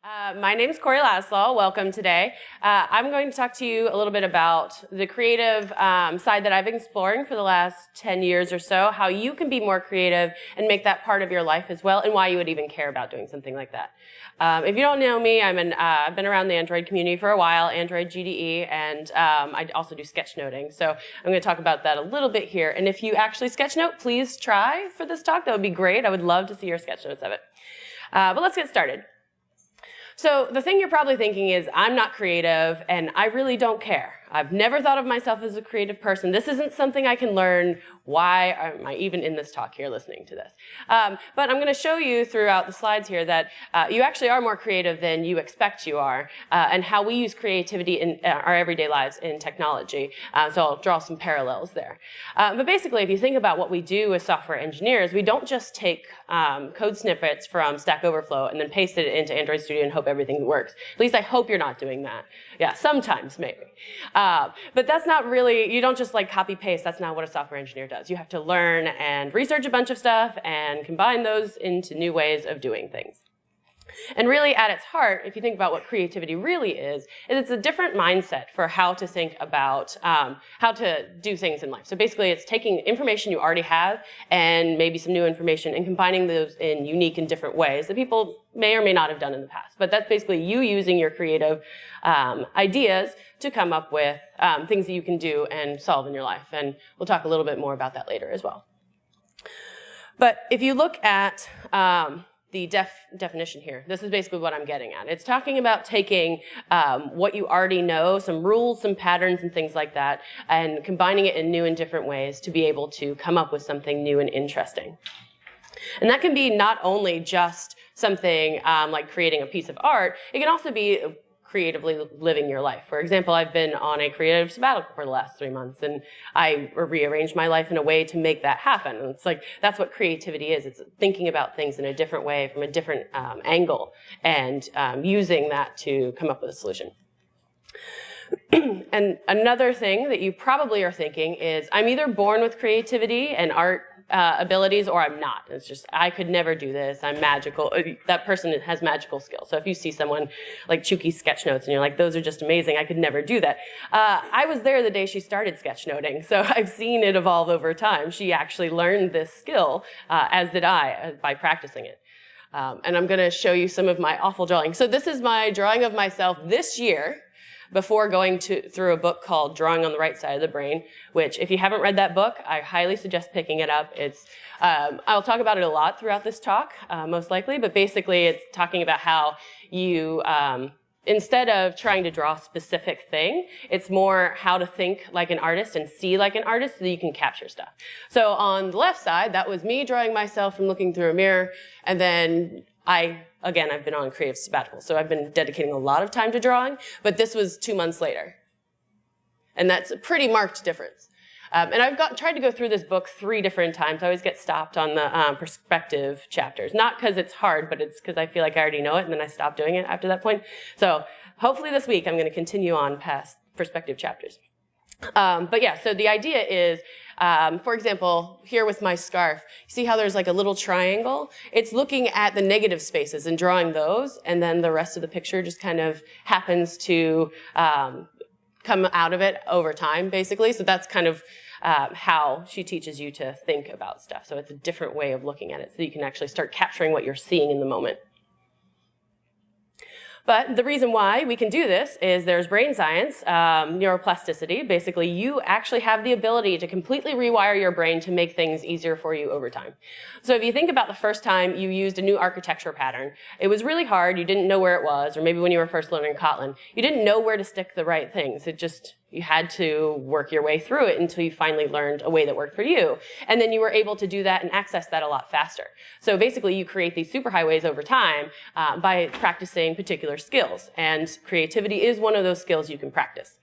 My name is Latislaw. Welcome today. I'm going to talk to you a little bit about the creative side that I've been exploring for the last 10 years or so, how you can be more creative and make that part of your life as well, and why you would even care about doing something like that. If you don't know me, I've been around the Android community for a while, Android GDE, and I also do sketchnoting. So I'm going to talk about that a little bit here. And if you actually sketchnote, please try for this talk. That would be great. I would love to see your sketchnotes of it. But let's get started. So the thing you're probably thinking is, I'm not creative and I really don't care. I've never thought of myself as a creative person. This isn't something I can learn. Why am I even in this talk here listening to this? But I'm going to show you throughout the slides here that you actually are more creative than you expect you are, and how we use creativity in our everyday lives in technology. So I'll draw some parallels there. But basically, if you think about what we do as software engineers, we don't just take code snippets from Stack Overflow and then paste it into Android Studio and hope everything works. At least I hope you're not doing that. Yeah, sometimes maybe. But that's not really, you don't just like copy paste. That's not what a software engineer does. You have to learn and research a bunch of stuff and combine those into new ways of doing things. And really at its heart, if you think about what creativity really is it's a different mindset for how to think about how to do things in life. So basically it's taking information you already have and maybe some new information and combining those in unique and different ways that people may or may not have done in the past. But that's basically you using your creative ideas to come up with things that you can do and solve in your life. And we'll talk a little bit more about that later as well. But if you look at the definition here, this is basically what I'm getting at. It's talking about taking what you already know, some rules, some patterns, and things like that, and combining it in new and different ways to be able to come up with something new and interesting. And that can be not only just something like creating a piece of art, it can also be creatively living your life. For example, I've been on a creative sabbatical for the last 3 months, and I rearranged my life in a way to make that happen. And it's like, that's what creativity is. It's thinking about things in a different way, from a different angle, and using that to come up with a solution. And another thing that you probably are thinking is, I'm either born with creativity and art abilities, or I'm not. It's just, I could never do this. I'm magical. That person has magical skills. So if you see someone like Chuki sketchnotes and you're like, those are just amazing, I could never do that. I was there the day she started sketchnoting, so I've seen it evolve over time. She actually learned this skill, as did I, by practicing it. And I'm going to show you some of my awful drawing. So this is my drawing of myself this year, before going through a book called Drawing on the Right Side of the Brain, which if you haven't read that book, I highly suggest picking it up. It's, I'll talk about it a lot throughout this talk, most likely, but basically it's talking about how you, instead of trying to draw a specific thing, it's more how to think like an artist and see like an artist so that you can capture stuff. So on the left side, that was me drawing myself from looking through a mirror, and then again, I've been on a creative sabbatical, so I've been dedicating a lot of time to drawing, but this was 2 months later. And that's a pretty marked difference. And I've tried to go through this book 3 different times. I always get stopped on the perspective chapters. Not because it's hard, but it's because I feel like I already know it, and then I stop doing it after that point. So hopefully this week I'm going to continue on past perspective chapters. But yeah, so the idea is, for example, here with my scarf, see how there's like a little triangle? It's looking at the negative spaces and drawing those, and then the rest of the picture just kind of happens to come out of it over time, basically. So that's kind of how she teaches you to think about stuff. So it's a different way of looking at it, so you can actually start capturing what you're seeing in the moment. But the reason why we can do this is there's brain science, neuroplasticity. Basically, you actually have the ability to completely rewire your brain to make things easier for you over time. So if you think about the first time you used a new architecture pattern, it was really hard, you didn't know where it was, or maybe when you were first learning Kotlin, you didn't know where to stick the right things. You had to work your way through it until you finally learned a way that worked for you. And then you were able to do that and access that a lot faster. So basically, you create these super highways over time by practicing particular skills. And creativity is one of those skills you can practice.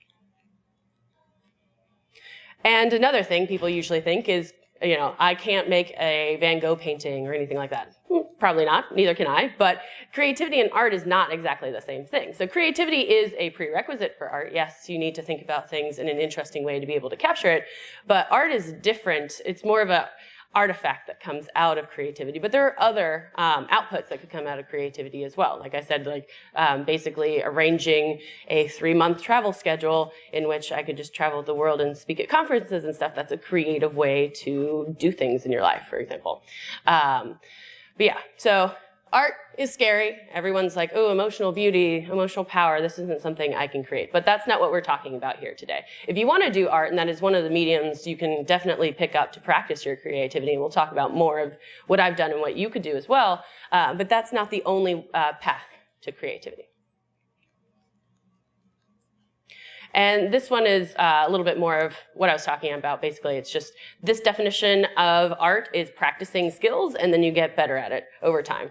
And another thing people usually think is, I can't make a Van Gogh painting or anything like that. Probably not, neither can I, but creativity and art is not exactly the same thing. So creativity is a prerequisite for art. Yes, you need to think about things in an interesting way to be able to capture it, but art is different. It's more of a artifact that comes out of creativity. But there are other outputs that could come out of creativity as well. Like I said, like basically arranging a 3-month travel schedule in which I could just travel the world and speak at conferences and stuff. That's a creative way to do things in your life, for example. But yeah, so art is scary. Everyone's like, oh, emotional beauty, emotional power, this isn't something I can create. But that's not what we're talking about here today. If you want to do art, and that is one of the mediums you can definitely pick up to practice your creativity, and we'll talk about more of what I've done and what you could do as well, but that's not the only path to creativity. And this one is a little bit more of what I was talking about. Basically, it's just this definition of art is practicing skills, and then you get better at it over time.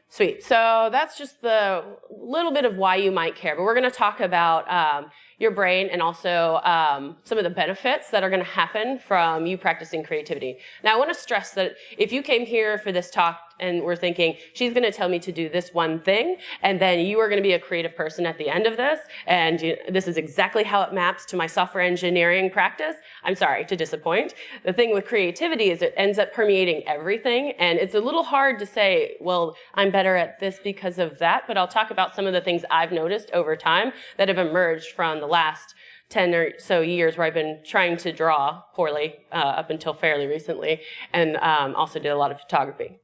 Sweet. So that's just the little bit of why you might care. But we're going to talk about your brain and also some of the benefits that are going to happen from you practicing creativity. Now, I want to stress that if you came here for this talk and were thinking, she's going to tell me to do this one thing, and then you are going to be a creative person at the end of this, and this is exactly how it maps to my software engineering practice, I'm sorry to disappoint. The thing with creativity is it ends up permeating everything, and it's a little hard to say, well, I'm better at this because of that, but I'll talk about some of the things I've noticed over time that have emerged from the last 10 or so years where I've been trying to draw poorly up until fairly recently, and also did a lot of photography.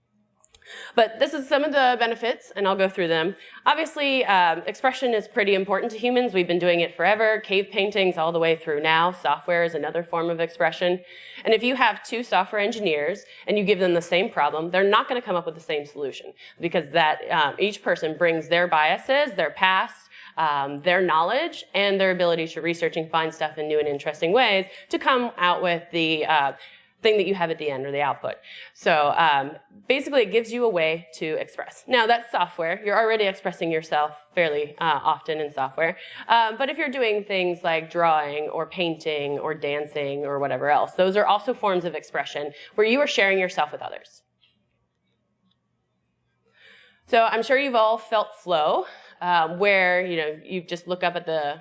But this is some of the benefits, and I'll go through them. Obviously, expression is pretty important to humans. We've been doing it forever. Cave paintings all the way through now. Software is another form of expression. And if you have 2 software engineers and you give them the same problem, they're not going to come up with the same solution, because each person brings their biases, their past, their knowledge, and their ability to research and find stuff in new and interesting ways to come out with the thing that you have at the end, or the output. So basically it gives you a way to express. Now that's software. You're already expressing yourself fairly often in software. But if you're doing things like drawing or painting or dancing or whatever else, those are also forms of expression where you are sharing yourself with others. So I'm sure you've all felt flow. Where you just look up at the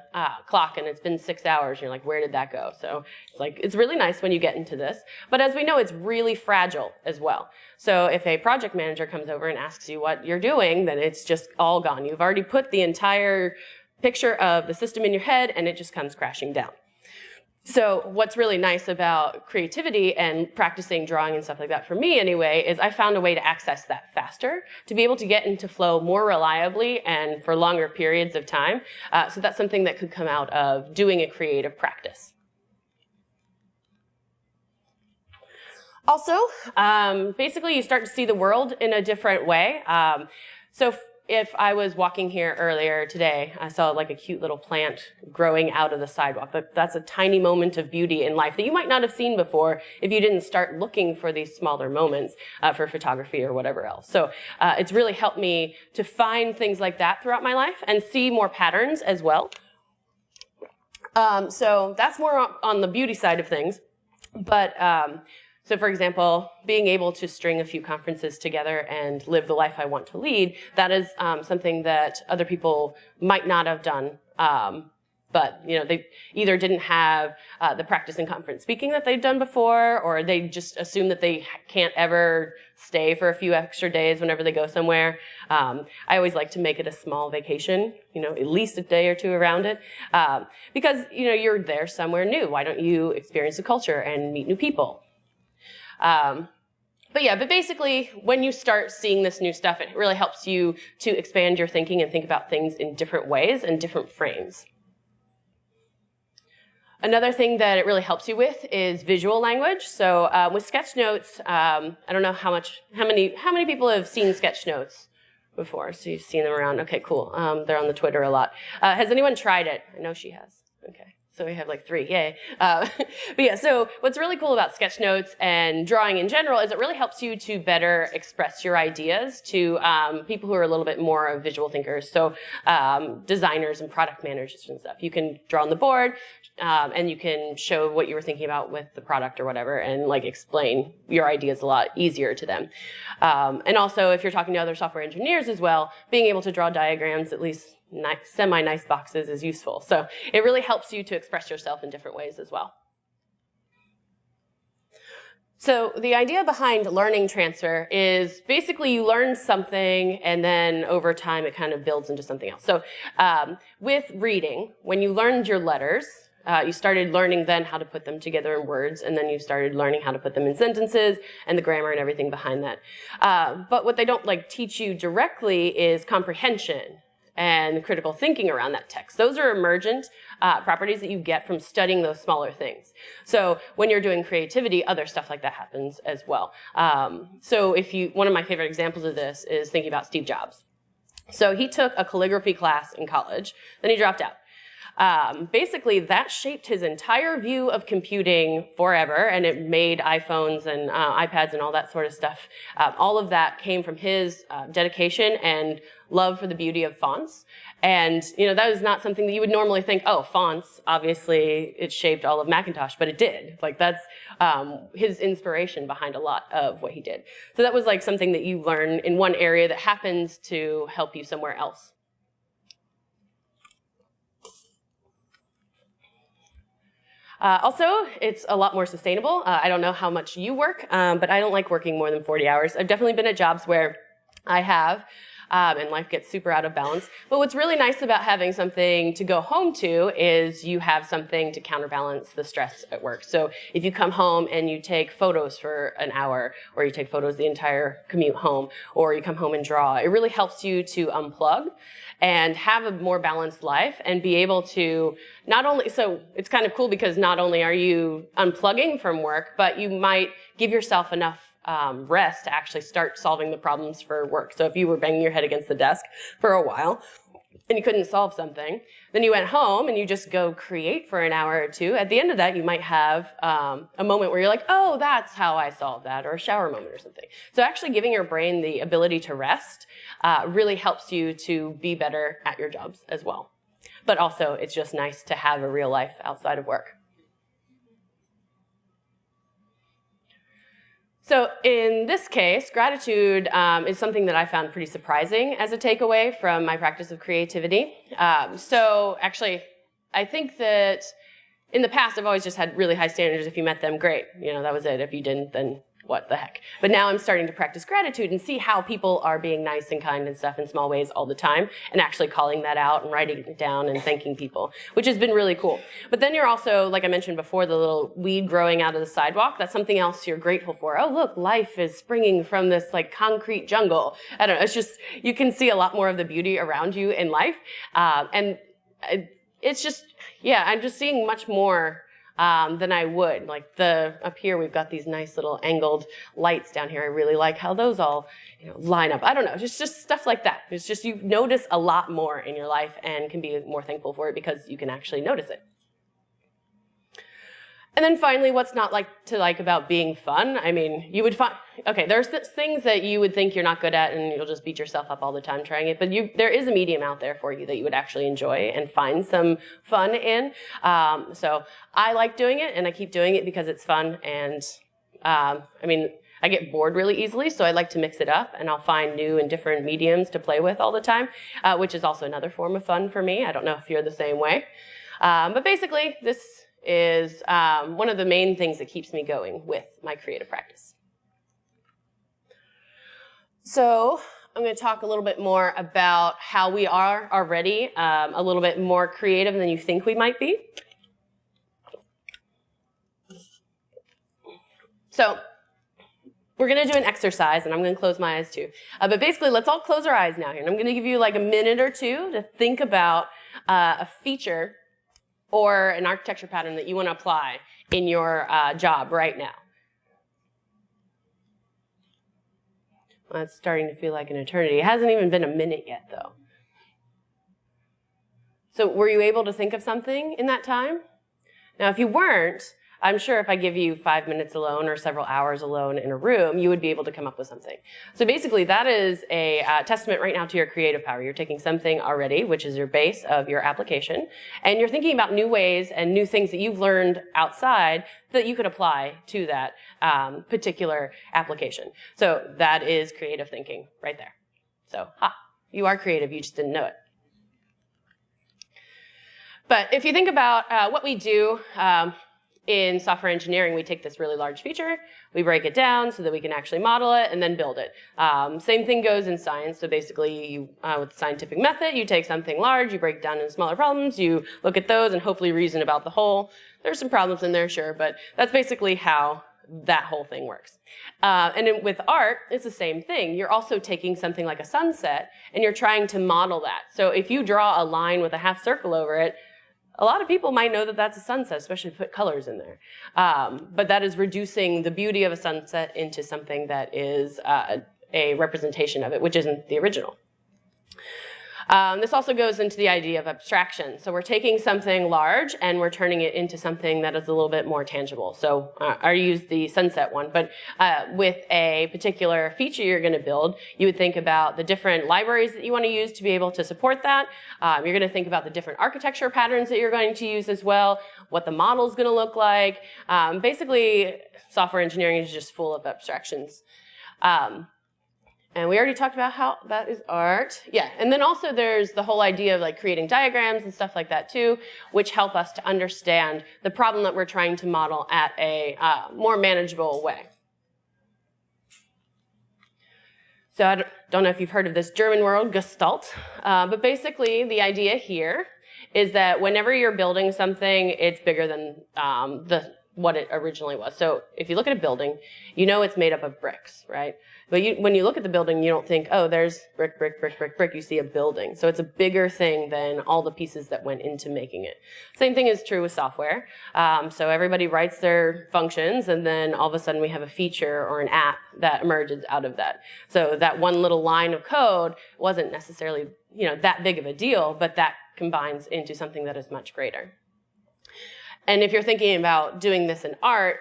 clock and it's been 6 hours and you're like, where did that go? So it's really nice when you get into this, but as we know, it's really fragile as well. So if a project manager comes over and asks you what you're doing, then it's just all gone. You've already put the entire picture of the system in your head and it just comes crashing down. So what's really nice about creativity and practicing drawing and stuff like that, for me anyway, is I found a way to access that faster, to be able to get into flow more reliably and for longer periods of time. So that's something that could come out of doing a creative practice. Also, basically you start to see the world in a different way. So if I was walking here earlier today, I saw like a cute little plant growing out of the sidewalk. That's a tiny moment of beauty in life that you might not have seen before if you didn't start looking for these smaller moments for photography or whatever else. So it's really helped me to find things like that throughout my life and see more patterns as well. So that's more on the beauty side of things. But so for example, being able to string a few conferences together and live the life I want to lead, that is something that other people might not have done. But they either didn't have the practice in conference speaking that they've done before, or they just assume that they can't ever stay for a few extra days whenever they go somewhere. I always like to make it a small vacation, at least a day or 2 around it, because you're there somewhere new. Why don't you experience the culture and meet new people? But basically, when you start seeing this new stuff, it really helps you to expand your thinking and think about things in different ways and different frames. Another thing that it really helps you with is visual language. So with Sketchnotes, I don't know how many people have seen Sketchnotes before. So you've seen them around. Okay, cool. They're on the Twitter a lot. Has anyone tried it? I know she has. Okay. So we have like 3, yay. But yeah, so what's really cool about Sketchnotes and drawing in general is it really helps you to better express your ideas to people who are a little bit more of visual thinkers. So designers and product managers and stuff. You can draw on the board and you can show what you were thinking about with the product or whatever and like explain your ideas a lot easier to them. And also if you're talking to other software engineers as well, being able to draw diagrams, at least semi-nice boxes, is useful. So it really helps you to express yourself in different ways as well. So the idea behind learning transfer is basically you learn something and then over time it kind of builds into something else. So with reading, when you learned your letters, you started learning then how to put them together in words, and then you started learning how to put them in sentences and the grammar and everything behind that. But what they don't teach you directly is comprehension and critical thinking around that text. Those are emergent properties that you get from studying those smaller things. So when you're doing creativity, other stuff like that happens as well. So one of my favorite examples of this is thinking about Steve Jobs. So he took a calligraphy class in college, then he dropped out. Basically, that shaped his entire view of computing forever, and it made iPhones and iPads and all that sort of stuff. All of that came from his dedication and love for the beauty of fonts. And that is not something that you would normally think, oh, fonts, obviously it shaped all of Macintosh, but it did. That's his inspiration behind a lot of what he did. So that was something that you learn in one area that happens to help you somewhere else. Also, it's a lot more sustainable. I don't know how much you work, but I don't like working more than 40 hours. I've definitely been at jobs where I have, and life gets super out of balance. But what's really nice about having something to go home to is you have something to counterbalance the stress at work. So if you come home and you take photos for an hour, or you take photos the entire commute home, or you come home and draw, it really helps you to unplug and have a more balanced life and be able to so it's kind of cool because not only are you unplugging from work, but you might give yourself enough rest to actually start solving the problems for work. So if you were banging your head against the desk for a while and you couldn't solve something, then you went home and you just go create for an hour or two. At the end of that, you might have a moment where you're like, oh, that's how I solved that, or a shower moment or something. So actually giving your brain the ability to rest really helps you to be better at your jobs as well. But also, it's just nice to have a real life outside of work. So in this case, gratitude is something that I found pretty surprising as a takeaway from my practice of creativity. So actually, I think that in the past, I've always just had really high standards. If you met them, great. That was it. If you didn't, then what the heck. But now I'm starting to practice gratitude and see how people are being nice and kind and stuff in small ways all the time, and actually calling that out and writing it down and thanking people, which has been really cool. But then you're also, like I mentioned before, the little weed growing out of the sidewalk. That's something else you're grateful for. Oh, look, life is springing from this concrete jungle. I don't know. It's just, you can see a lot more of the beauty around you in life. And it's just, yeah, I'm just seeing much more than I would. Up here, we've got these nice little angled lights down here. I really like how those all, line up. I don't know, just stuff like that. It's just you notice a lot more in your life and can be more thankful for it because you can actually notice it. And then finally, what's not to like about being fun? I mean, you would find, okay, there's things that you would think you're not good at and you'll just beat yourself up all the time trying it, but there is a medium out there for you that you would actually enjoy and find some fun in. So I like doing it and I keep doing it because it's fun, and I get bored really easily, so I like to mix it up, and I'll find new and different mediums to play with all the time, which is also another form of fun for me. I don't know if you're the same way. But basically, this is one of the main things that keeps me going with my creative practice. So I'm going to talk a little bit more about how we are already a little bit more creative than you think we might be. So we're going to do an exercise, and I'm going to close my eyes too. But basically, let's all close our eyes now here. And I'm going to give you a minute or two to think about a feature or an architecture pattern that you want to apply in your job right now. Well, it's starting to feel like an eternity. It hasn't even been a minute yet, though. So were you able to think of something in that time? Now, if you weren't, I'm sure if I give you 5 minutes alone or several hours alone in a room, you would be able to come up with something. So basically, that is a testament right now to your creative power. You're taking something already, which is your base of your application, and you're thinking about new ways and new things that you've learned outside that you could apply to that particular application. So that is creative thinking right there. So, you are creative, you just didn't know it. But if you think about what we do, in software engineering, we take this really large feature, we break it down so that we can actually model it and then build it. Same thing goes in science. So basically, with the scientific method, you take something large, you break it down into smaller problems, you look at those and hopefully reason about the whole. There's some problems in there, sure, but that's basically how that whole thing works. And then with art, it's the same thing. You're also taking something like a sunset and you're trying to model that. So if you draw a line with a half circle over it, a lot of people might know that that's a sunset, especially if you put colors in there. But that is reducing the beauty of a sunset into something that is a representation of it, which isn't the original. This also goes into the idea of abstraction. So we're taking something large and we're turning it into something that is a little bit more tangible. So I used the sunset one, but with a particular feature you're going to build, you would think about the different libraries that you want to use to be able to support that. You're going to think about the different architecture patterns that you're going to use as well, what the model is going to look like. Basically, software engineering is just full of abstractions. And we already talked about how that is art. Yeah, and then also there's the whole idea of like creating diagrams and stuff like that too, which help us to understand the problem that we're trying to model at a more manageable way. So I don't know if you've heard of this German word, GESTALT, but basically the idea here is that whenever you're building something, it's bigger than what it originally was. So if you look at a building, you know it's made up of bricks, right? But when you look at the building, you don't think, oh, there's brick, brick, brick, brick, brick. You see a building. So it's a bigger thing than all the pieces that went into making it. Same thing is true with software. So everybody writes their functions, and then all of a sudden we have a feature or an app that emerges out of that. So that one little line of code wasn't necessarily, that big of a deal, but that combines into something that is much greater. And if you're thinking about doing this in art,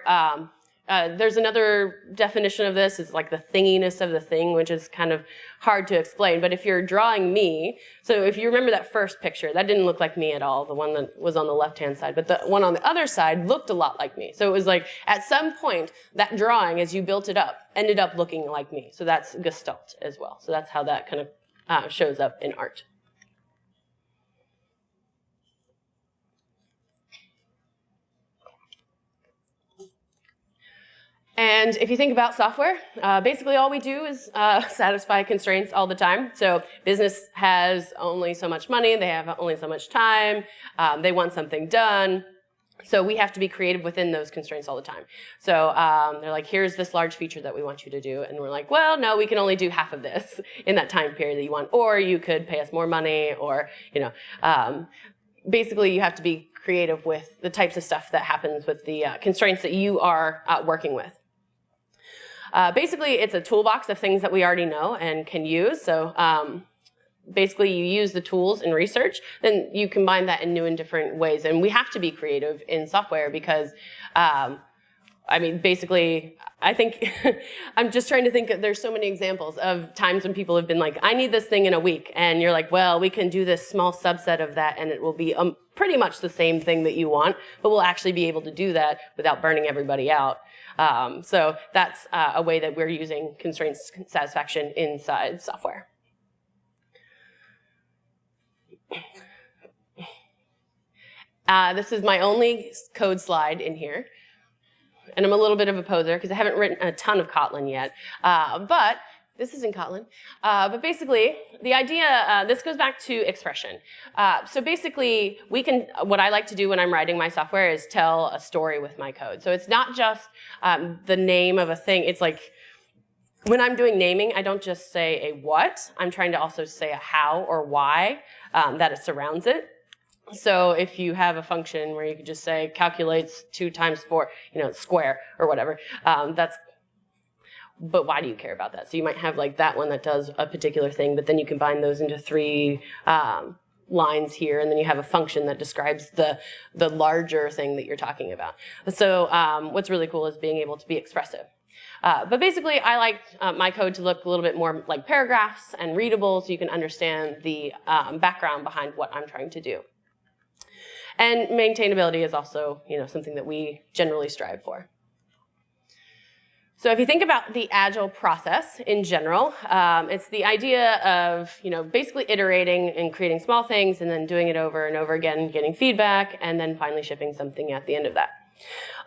there's another definition of this, is like the thinginess of the thing, which is kind of hard to explain. But if you're drawing me, so if you remember that first picture, that didn't look like me at all, the one that was on the left-hand side. But the one on the other side looked a lot like me. So it was like, at some point, that drawing, as you built it up, ended up looking like me. So that's Gestalt as well. So that's how that kind of shows up in art. And if you think about software, basically all we do is satisfy constraints all the time. So business has only so much money, they have only so much time, they want something done. So we have to be creative within those constraints all the time. So they're like, here's this large feature that we want you to do. And we're like, well, no, we can only do half of this in that time period that you want. Or you could pay us more money, or, basically you have to be creative with the types of stuff that happens with the constraints that you are working with. Basically, it's a toolbox of things that we already know and can use. So basically, you use the tools in research, then you combine that in new and different ways. And we have to be creative in software because, basically, I think, I'm just trying to think, there's so many examples of times when people have been like, I need this thing in a week. And you're like, well, we can do this small subset of that and it will be pretty much the same thing that you want, but we'll actually be able to do that without burning everybody out. So that's a way that we're using constraints satisfaction inside software. This is my only code slide in here. And I'm a little bit of a poser because I haven't written a ton of Kotlin yet. But this is in Kotlin. But basically, the idea, this goes back to expression. So basically, what I like to do when I'm writing my software is tell a story with my code. So it's not just the name of a thing. It's like, when I'm doing naming, I don't just say a what. I'm trying to also say a how or why that it surrounds it. So if you have a function where you could just say calculates 2 times 4, square or whatever, but why do you care about that? So you might have like that one that does a particular thing, but then you combine those into 3 lines here, and then you have a function that describes the larger thing that you're talking about. So what's really cool is being able to be expressive. But basically, I like my code to look a little bit more like paragraphs and readable, so you can understand the background behind what I'm trying to do. And maintainability is also, something that we generally strive for. So if you think about the Agile process in general, it's the idea of, basically iterating and creating small things and then doing it over and over again, getting feedback, and then finally shipping something at the end of that.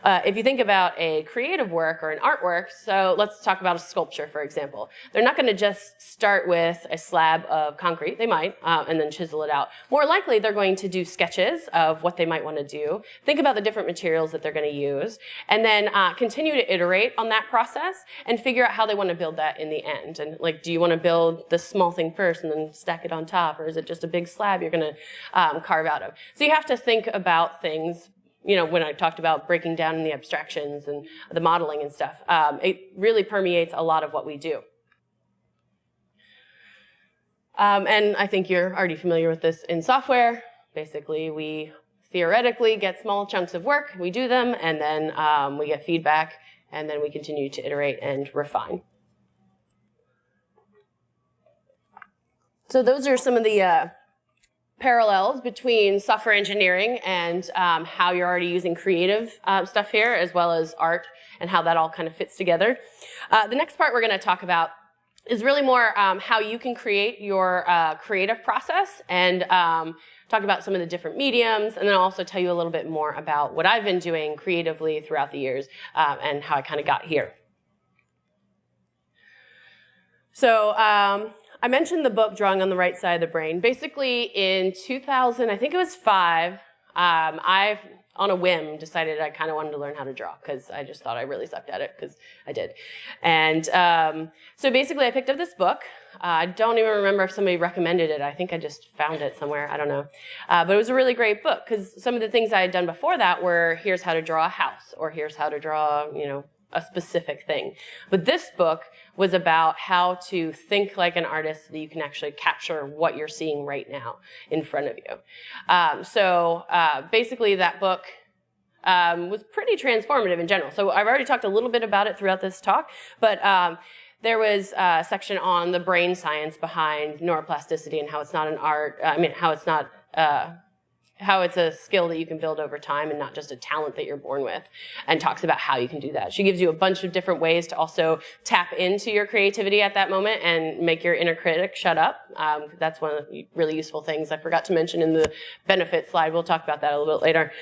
If you think about a creative work or an artwork, so let's talk about a sculpture, for example. They're not going to just start with a slab of concrete. They might, and then chisel it out. More likely, they're going to do sketches of what they might want to do. Think about the different materials that they're going to use, and then continue to iterate on that process and figure out how they want to build that in the end. And like, do you want to build this small thing first and then stack it on top, or is it just a big slab you're going to carve out of? So you have to think about things. You know, when I talked about breaking down in the abstractions and the modeling and stuff, it really permeates a lot of what we do. And I think you're already familiar with this in software. Basically, we theoretically get small chunks of work, we do them, and then we get feedback, and then we continue to iterate and refine. So those are some of the parallels between software engineering and how you're already using creative stuff here, as well as art, and how that all kind of fits together. The next part we're going to talk about is really more how you can create your creative process, and talk about some of the different mediums, and then I'll also tell you a little bit more about what I've been doing creatively throughout the years and how I kind of got here. So I mentioned the book, Drawing on the Right Side of the Brain. Basically, in 2000, I think it was 5, I've, on a whim, decided I kind of wanted to learn how to draw because I just thought I really sucked at it, because I did. And so basically, I picked up this book. I don't even remember if somebody recommended it. I think I just found it somewhere. I don't know. But it was a really great book, because some of the things I had done before that were, here's how to draw a house, or here's how to draw, you know, a specific thing. But this book was about how to think like an artist so that you can actually capture what you're seeing right now in front of you. So basically that book was pretty transformative in general. So I've already talked a little bit about it throughout this talk, but there was a section on the brain science behind neuroplasticity and how it's not an art, how it's not how it's a skill that you can build over time and not just a talent that you're born with, and talks about how you can do that. She gives you a bunch of different ways to also tap into your creativity at that moment and make your inner critic shut up. That's one of the really useful things I forgot to mention in the benefit slide. We'll talk about that a little bit later.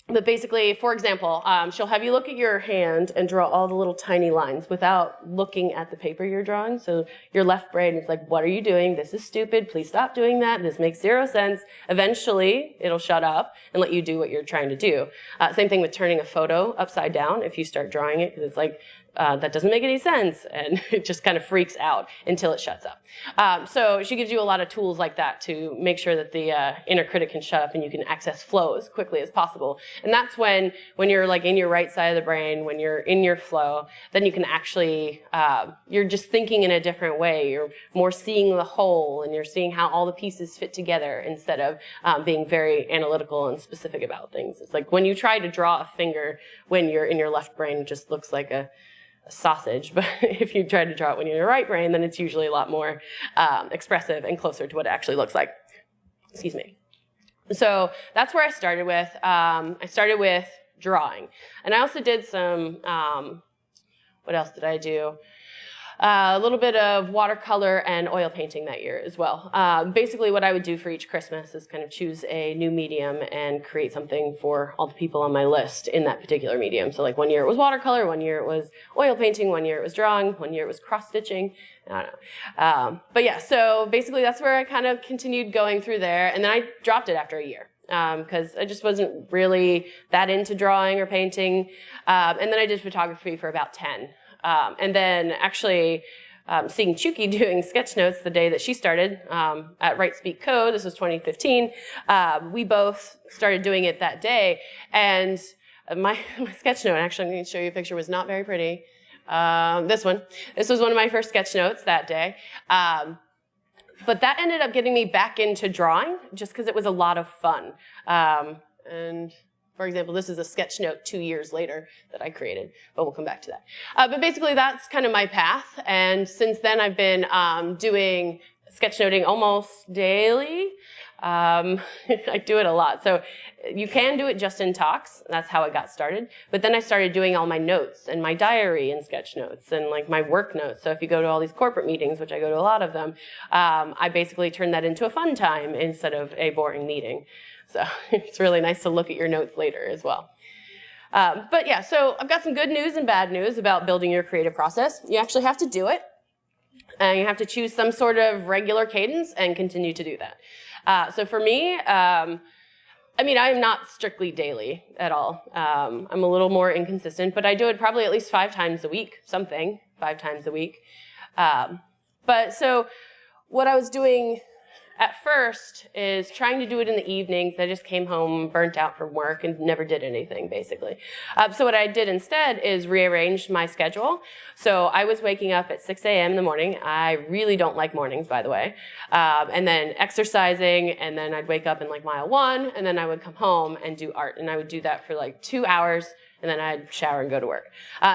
But basically, for example, she'll have you look at your hand and draw all the little tiny lines without looking at the paper you're drawing. So your left brain is like, what are you doing? This is stupid. Please stop doing that. This makes 0 sense. Eventually, it'll shut up and let you do what you're trying to do. Same thing with turning a photo upside down if you start drawing it, because it's like, that doesn't make any sense, and it just kind of freaks out until it shuts up. So she gives you a lot of tools like that to make sure that the inner critic can shut up and you can access flow as quickly as possible. And that's when you're like in your right side of the brain, when you're in your flow, then you can actually, you're just thinking in a different way. You're more seeing the whole, and you're seeing how all the pieces fit together instead of being very analytical and specific about things. It's like when you try to draw a finger when you're in your left brain, it just looks like a sausage, but if you try to draw it when you're in your right brain, then it's usually a lot more expressive and closer to what it actually looks like. Excuse me. So that's where I started with. I started with drawing. And I also did some, what else did I do? A little bit of watercolor and oil painting that year as well. Basically what I would do for each Christmas is kind of choose a new medium and create something for all the people on my list in that particular medium. So like one year it was watercolor, one year it was oil painting, one year it was drawing, one year it was cross-stitching. I don't know. But yeah, so basically that's where I kind of continued going through there, and then I dropped it after a year. Because I just wasn't really that into drawing or painting. And then I did photography for about 10. And then actually seeing Chuki doing sketch notes the day that she started at Write Speak Code, this was 2015, we both started doing it that day. And my sketch note, actually I'm going to show you a picture, was not very pretty. This was one of my first sketch notes that day. But that ended up getting me back into drawing just because it was a lot of fun. And for example, this is a sketch note 2 years later that I created, but we'll come back to that. But basically, that's kind of my path. And since then, I've been doing sketchnoting almost daily. I do it a lot. So you can do it just in talks. That's how it got started. But then I started doing all my notes and my diary and sketch notes and like my work notes. So if you go to all these corporate meetings, which I go to a lot of them, I basically turn that into a fun time instead of a boring meeting. So it's really nice to look at your notes later as well. But yeah, so I've got some good news and bad news about building your creative process. You actually have to do it. And you have to choose some sort of regular cadence and continue to do that. So for me, I mean, I am not strictly daily at all. I'm a little more inconsistent, but I do it probably at least 5 times a week, 5 times a week. But so what I was doing at first is trying to do it in the evenings. I just came home burnt out from work and never did anything, basically. So what I did instead is rearrange my schedule. So I was waking up at 6 a.m. in the morning. I really don't like mornings, by the way. And then exercising, and then I'd wake up in like mile 1, and then I would come home and do art. And I would do that for like 2 hours, and then I'd shower and go to work.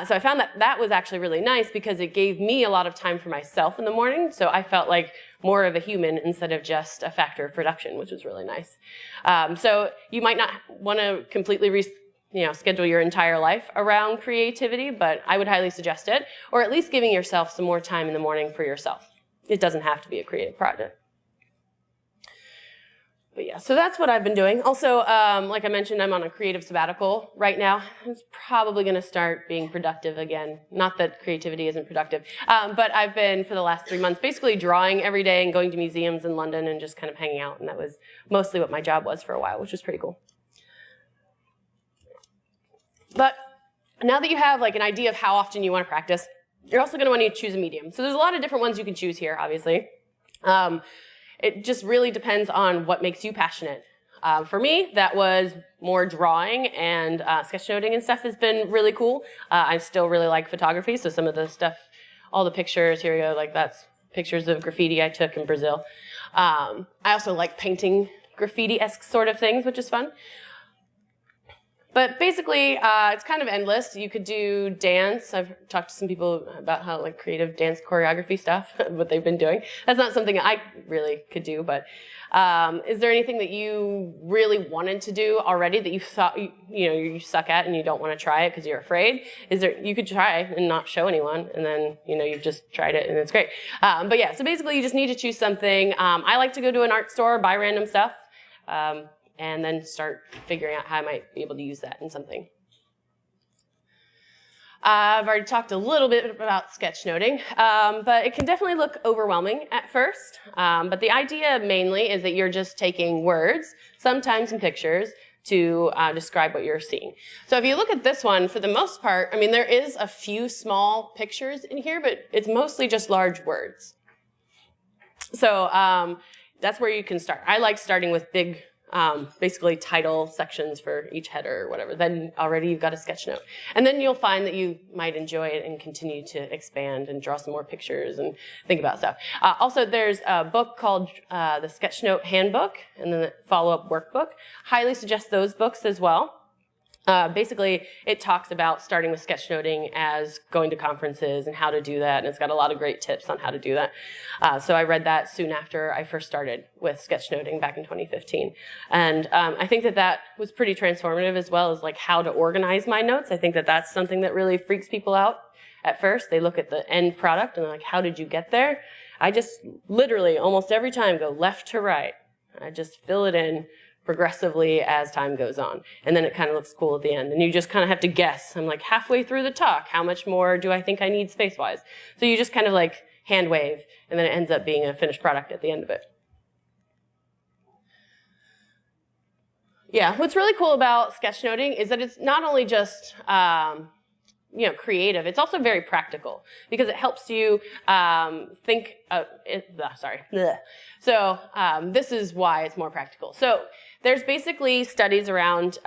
So I found that that was actually really nice because it gave me a lot of time for myself in the morning. So I felt like more of a human instead of just a factor of production, which was really nice. So you might not want to completely schedule your entire life around creativity, but I would highly suggest it, or at least giving yourself some more time in the morning for yourself. It doesn't have to be a creative project. But yeah, so that's what I've been doing. Also, like I mentioned, I'm on a creative sabbatical right now. It's probably going to start being productive again. Not that creativity isn't productive, but I've been, for the last 3 months, basically drawing every day and going to museums in London and just kind of hanging out. And that was mostly what my job was for a while, which was pretty cool. But now that you have like an idea of how often you want to practice, you're also going to want to choose a medium. So there's a lot of different ones you can choose here, obviously. It just really depends on what makes you passionate. For me, that was more drawing, and sketchnoting and stuff has been really cool. I still really like photography, so some of the stuff, all the pictures, here we go, like that's pictures of graffiti I took in Brazil. I also like painting graffiti-esque sort of things, which is fun. But basically, it's kind of endless. You could do dance. I've talked to some people about how like creative dance choreography stuff, what they've been doing. That's not something I really could do, but is there anything that you really wanted to do already that you thought you suck at and you don't want to try it because you're afraid? You could try and not show anyone, and then you've just tried it and it's great. But yeah, so basically you just need to choose something. I like to go to an art store, buy random stuff. And then start figuring out how I might be able to use that in something. I've already talked a little bit about sketchnoting, but it can definitely look overwhelming at first. But the idea mainly is that you're just taking words, sometimes in pictures, to describe what you're seeing. So if you look at this one, for the most part, I mean, there is a few small pictures in here, but it's mostly just large words. So that's where you can start. I like starting with big, basically title sections for each header or whatever. Then already you've got a sketch note. And then you'll find that you might enjoy it and continue to expand and draw some more pictures and think about stuff. Also, there's a book called the Sketchnote Handbook and then the follow-up workbook. Highly suggest those books as well. Basically, it talks about starting with sketchnoting as going to conferences and how to do that, and it's got a lot of great tips on how to do that. So I read that soon after I first started with sketchnoting back in 2015. And I think that that was pretty transformative, as well as like how to organize my notes. I think that that's something that really freaks people out at first. They look at the end product and they're like, how did you get there? I just literally almost every time go left to right. I just fill it in progressively as time goes on. And then it kind of looks cool at the end. And you just kind of have to guess. I'm like halfway through the talk. How much more do I think I need space-wise? So you just kind of like hand wave, and then it ends up being a finished product at the end of it. Yeah, what's really cool about sketchnoting is that it's not only just creative, it's also very practical because it helps you think, So this is why it's more practical. So there's basically studies around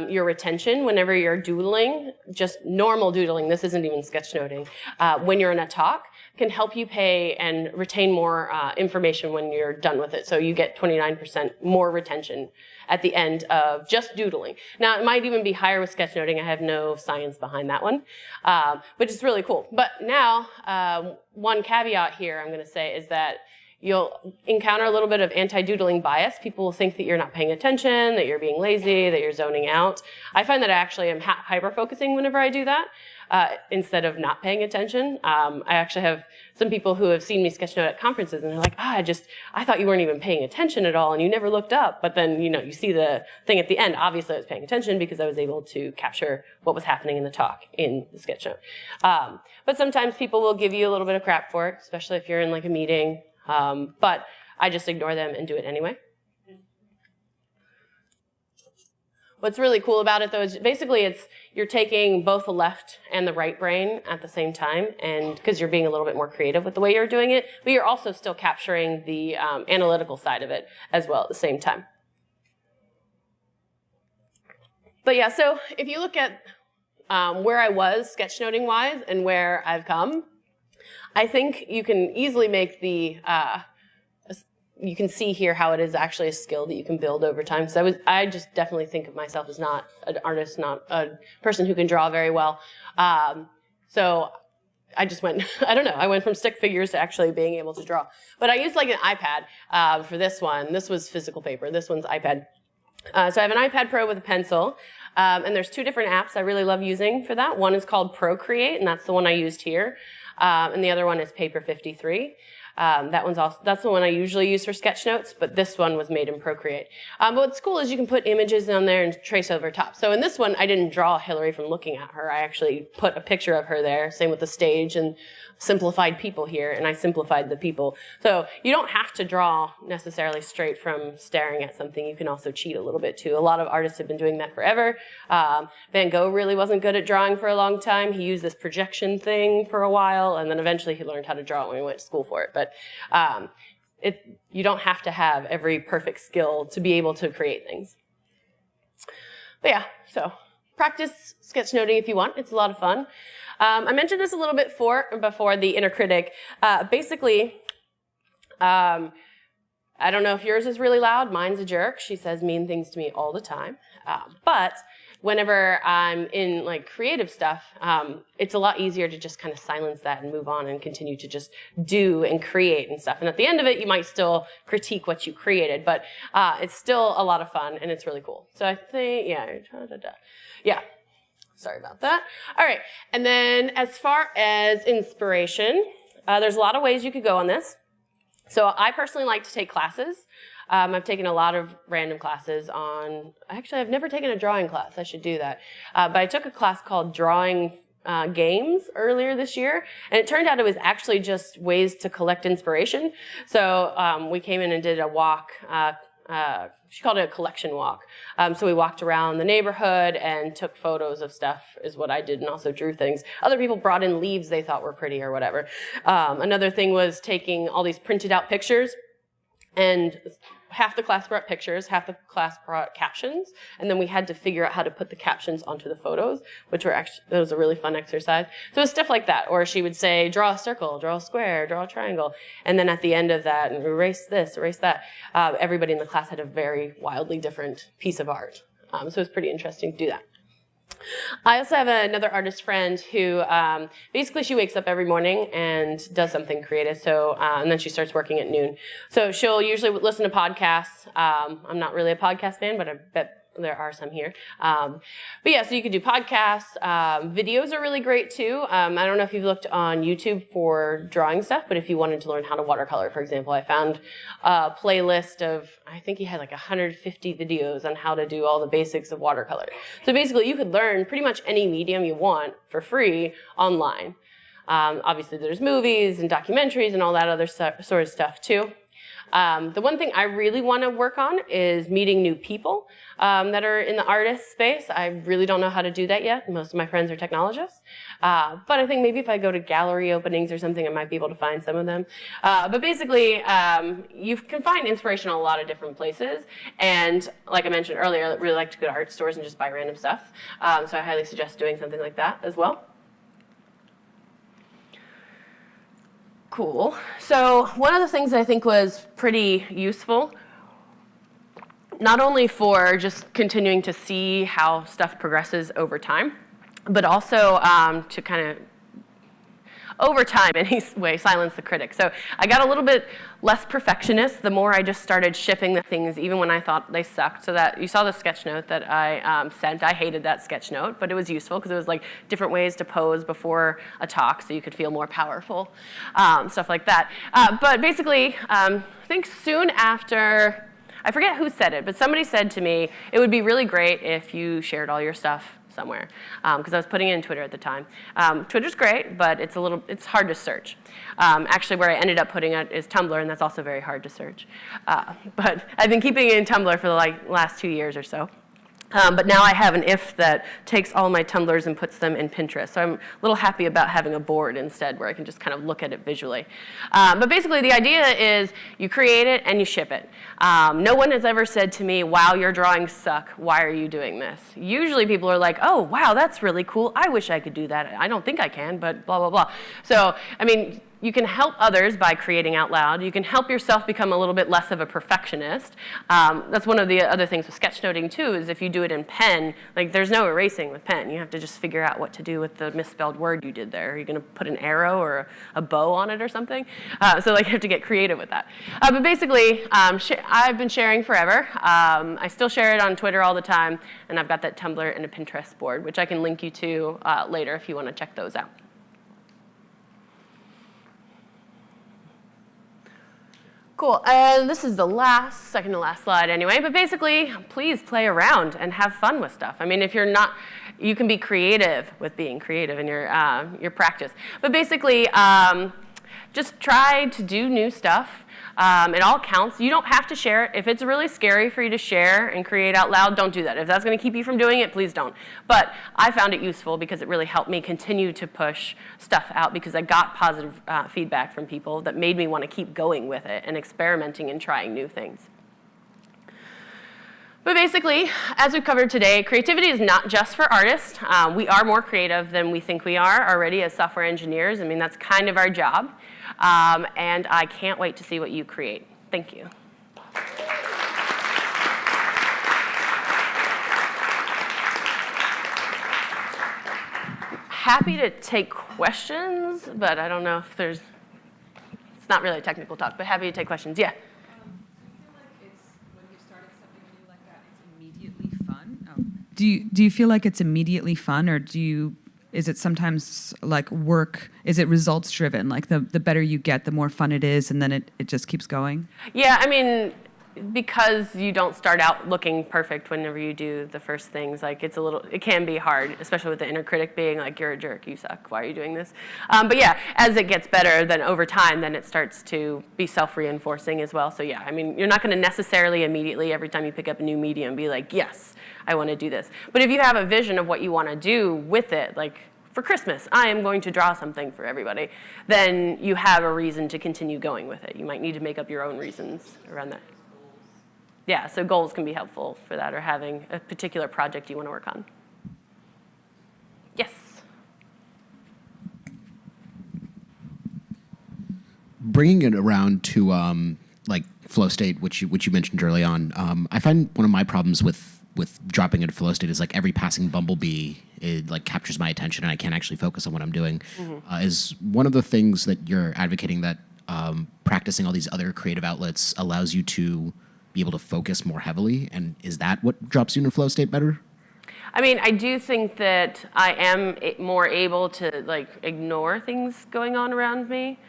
your retention whenever you're doodling, just normal doodling, this isn't even sketchnoting, when you're in a talk, can help you pay and retain more information when you're done with it. So you get 29% more retention at the end of just doodling. Now, it might even be higher with sketchnoting. I have no science behind that one, but it's really cool. But now, one caveat here I'm going to say is that you'll encounter a little bit of anti-doodling bias. People will think that you're not paying attention, that you're being lazy, that you're zoning out. I find that I actually am hyper-focusing whenever I do that. instead of not paying attention. I actually have some people who have seen me sketchnote at conferences, and they're like, I thought you weren't even paying attention at all, and you never looked up. But then, you see the thing at the end. Obviously, I was paying attention because I was able to capture what was happening in the talk in the sketchnote. But sometimes people will give you a little bit of crap for it, especially if you're in like a meeting. But I just ignore them and do it anyway. What's really cool about it, though, is basically you're taking both the left and the right brain at the same time, and because you're being a little bit more creative with the way you're doing it, but you're also still capturing the analytical side of it as well at the same time. But yeah, so if you look at where I was sketchnoting-wise and where I've come, I think you can easily make the you can see here how it is actually a skill that you can build over time. So I just definitely think of myself as not an artist, not a person who can draw very well. So I just went, I don't know, I went from stick figures to actually being able to draw. But I used like an iPad for this one. This was physical paper. This one's iPad. So I have an iPad Pro with a pencil. And there's two different apps I really love using for that. One is called Procreate, and that's the one I used here. And the other one is Paper 53. That's the one I usually use for sketch notes, but this one was made in Procreate. But what's cool is you can put images on there and trace over top. So in this one, I didn't draw Hillary from looking at her. I actually put a picture of her there, same with the stage, and simplified people here, and I simplified the people. So you don't have to draw necessarily straight from staring at something. You can also cheat a little bit too. A lot of artists have been doing that forever. Van Gogh really wasn't good at drawing for a long time. He used this projection thing for a while, and then eventually he learned how to draw it when he went to school for it. But you don't have to have every perfect skill to be able to create things. But yeah, so practice sketchnoting if you want. It's a lot of fun. I mentioned this a little bit before the inner critic. Basically, I don't know if yours is really loud. Mine's a jerk. She says mean things to me all the time. But whenever I'm in like creative stuff, it's a lot easier to just kind of silence that and move on and continue to just do and create and stuff. And at the end of it, you might still critique what you created, but it's still a lot of fun and it's really cool. So I think, yeah. Sorry about that. All right, and then as far as inspiration, there's a lot of ways you could go on this. So I personally like to take classes. I've taken a lot of random classes on, actually I've never taken a drawing class, I should do that. But I took a class called Drawing Games earlier this year, and it turned out it was actually just ways to collect inspiration. So we came in and did a walk, she called it a collection walk. So we walked around the neighborhood and took photos of stuff is what I did, and also drew things. Other people brought in leaves they thought were pretty or whatever. Another thing was taking all these printed out pictures, and half the class brought pictures, half the class brought captions, and then we had to figure out how to put the captions onto the photos, which were actually, that was a really fun exercise. So it was stuff like that, or she would say, draw a circle, draw a square, draw a triangle, and then at the end of that, and erase this, erase that. Everybody in the class had a very wildly different piece of art. So it was pretty interesting to do that. I also have another artist friend who basically she wakes up every morning and does something creative. So and then she starts working at noon. So she'll usually listen to podcasts. I'm not really a podcast fan, but I bet there are some here. But yeah, so you could do podcasts. Videos are really great too. I don't know if you've looked on YouTube for drawing stuff, but if you wanted to learn how to watercolor, for example, I found a playlist of, I think he had like 150 videos on how to do all the basics of watercolor. So basically you could learn pretty much any medium you want for free online. Obviously there's movies and documentaries and all that other sort of stuff too. The one thing I really want to work on is meeting new people that are in the artist space. I really don't know how to do that yet. Most of my friends are technologists. But I think maybe if I go to gallery openings or something, I might be able to find some of them. But basically, you can find inspiration in a lot of different places. And like I mentioned earlier, I really like to go to art stores and just buy random stuff. So I highly suggest doing something like that as well. Cool. So one of the things I think was pretty useful, not only for just continuing to see how stuff progresses over time, but also to kind of over time anyway, silence the critic. So I got a little bit less perfectionist the more I just started shipping the things even when I thought they sucked. So that you saw the sketch note that I sent. I hated that sketch note, but it was useful because it was like different ways to pose before a talk so you could feel more powerful, stuff like that. But basically, I think soon after, I forget who said it, but somebody said to me, it would be really great if you shared all your stuff somewhere, because I was putting it in Twitter at the time. Twitter's great, but it's hard to search. Actually, where I ended up putting it is Tumblr, and that's also very hard to search. But I've been keeping it in Tumblr for the last 2 years or so. But now I have an if that takes all my Tumblrs and puts them in Pinterest. So I'm a little happy about having a board instead where I can just kind of look at it visually. But basically the idea is you create it and you ship it. No one has ever said to me, wow, your drawings suck. Why are you doing this? Usually people are like, oh, wow, that's really cool. I wish I could do that. I don't think I can, but blah, blah, blah. So, I mean, you can help others by creating out loud. You can help yourself become a little bit less of a perfectionist. That's one of the other things with sketchnoting too, is if you do it in pen, like there's no erasing with pen. You have to just figure out what to do with the misspelled word you did there. Are you gonna put an arrow or a bow on it or something? So like you have to get creative with that. But basically, I've been sharing forever. I still share it on Twitter all the time, and I've got that Tumblr and a Pinterest board, which I can link you to later if you wanna check those out. Cool, and this is the second to last slide anyway, but basically, please play around and have fun with stuff. I mean, if you're not, you can be creative with being creative in your practice. But basically, just try to do new stuff. It all counts. You don't have to share it. If it's really scary for you to share and create out loud, don't do that. If that's going to keep you from doing it, please don't. But I found it useful because it really helped me continue to push stuff out because I got positive feedback from people that made me want to keep going with it and experimenting and trying new things. But basically, as we've covered today, creativity is not just for artists. We are more creative than we think we are already as software engineers. I mean, that's kind of our job. And I can't wait to see what you create. Thank you. Happy to take questions, but I don't know if it's not really a technical talk, but happy to take questions. Yeah? Do you feel like it's immediately fun, or is it sometimes like work? Is it results driven? Like the better you get, the more fun it is, and then it just keeps going? Yeah, I mean, because you don't start out looking perfect whenever you do the first things, like it can be hard, especially with the inner critic being like, you're a jerk, you suck, why are you doing this? But yeah, as it gets better, then over time, then it starts to be self-reinforcing as well. So yeah, I mean, you're not gonna necessarily immediately every time you pick up a new medium be like, yes, I wanna do this. But if you have a vision of what you wanna do with it, like for Christmas, I am going to draw something for everybody, then you have a reason to continue going with it. You might need to make up your own reasons around that. Yeah, so goals can be helpful for that, or having a particular project you want to work on. Yes? Bringing it around to like flow state, which you mentioned early on, I find one of my problems with dropping into flow state is like every passing bumblebee, it like captures my attention and I can't actually focus on what I'm doing. Is one of the things that you're advocating that practicing all these other creative outlets allows you to be able to focus more heavily, and is that what drops you into flow state better? I mean, I do think that I am more able to like ignore things going on around me.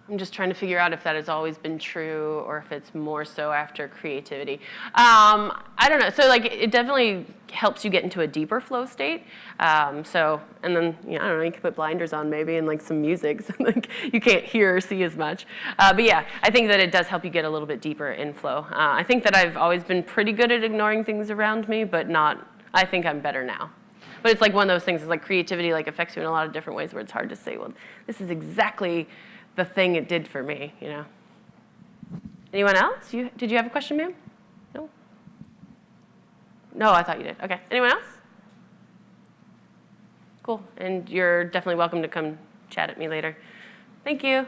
I'm just trying to figure out if that has always been true or if it's more so after creativity. I don't know. So like it definitely helps you get into a deeper flow state. And then, I don't know, you can put blinders on maybe and like some music so like you can't hear or see as much. But yeah, I think that it does help you get a little bit deeper in flow. I think that I've always been pretty good at ignoring things around me, but I think I'm better now. But it's like one of those things, it's like creativity like affects you in a lot of different ways where it's hard to say, well, this is exactly the thing it did for me, Anyone else? Did you have a question, ma'am? No? No, I thought you did. Okay. Anyone else? Cool. And you're definitely welcome to come chat at me later. Thank you.